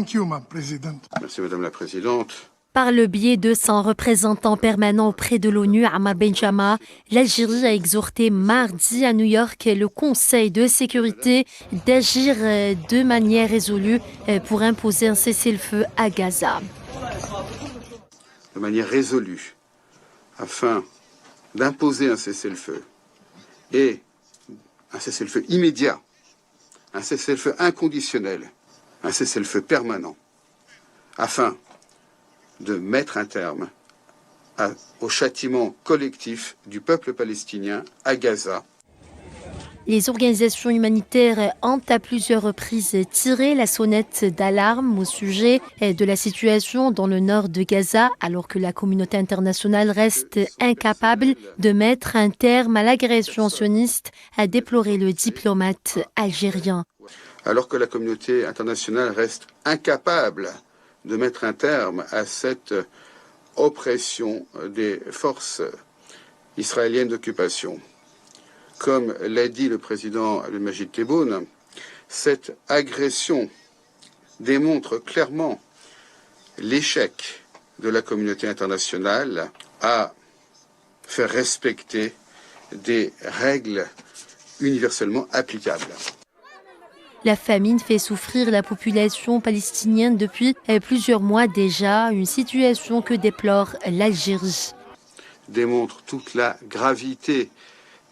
Thank you, Madam President. Merci Madame la Présidente. Par le biais de son représentant permanent auprès de l'ONU, Ammar Benjama, l'Algérie a exhorté mardi à New York le Conseil de sécurité d'agir de manière résolue pour imposer un cessez-le-feu à Gaza. De manière résolue, afin d'imposer un cessez-le-feu et un cessez-le-feu immédiat, un cessez-le-feu inconditionnel, un cessez-le-feu permanent, afin de mettre un terme au châtiment collectif du peuple palestinien à Gaza. Les organisations humanitaires ont à plusieurs reprises tiré la sonnette d'alarme au sujet de la situation dans le nord de Gaza, alors que la communauté internationale reste incapable de mettre un terme à l'agression sioniste, a déploré le diplomate algérien. Alors que la communauté internationale reste incapable de mettre un terme à cette oppression des forces israéliennes d'occupation. Comme l'a dit le président Abdelmajid Tebboune, cette agression démontre clairement l'échec de la communauté internationale à faire respecter des règles universellement applicables. La famine fait souffrir la population palestinienne depuis plusieurs mois déjà, une situation que déplore l'Algérie. Démontre toute la gravité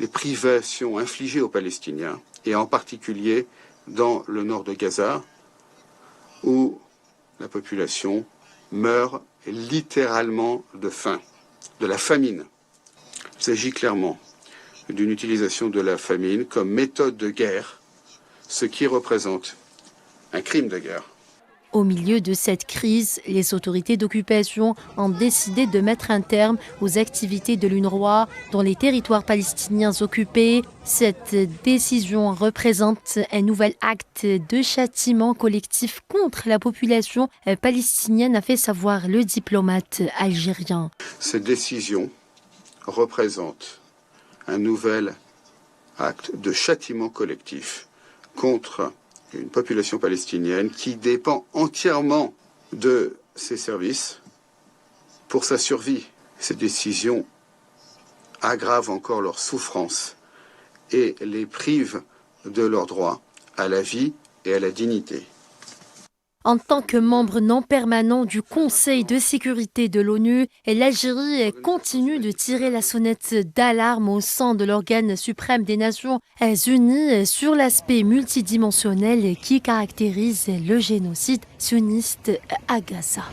des privations infligées aux Palestiniens, et en particulier dans le nord de Gaza, où la population meurt littéralement de faim, de la famine. Il s'agit clairement d'une utilisation de la famine comme méthode de guerre, ce qui représente un crime de guerre. Au milieu de cette crise, les autorités d'occupation ont décidé de mettre un terme aux activités de l'UNRWA dans les territoires palestiniens occupés. Cette décision représente un nouvel acte de châtiment collectif contre la population palestinienne, a fait savoir le diplomate algérien. Cette décision représente un nouvel acte de châtiment collectif contre une population palestinienne qui dépend entièrement de ses services pour sa survie. Cette décision aggrave encore leur souffrance et les prive de leur droit à la vie et à la dignité. En tant que membre non permanent du Conseil de sécurité de l'ONU, l'Algérie continue de tirer la sonnette d'alarme au sein de l'organe suprême des Nations Unies sur l'aspect multidimensionnel qui caractérise le génocide sioniste à Gaza.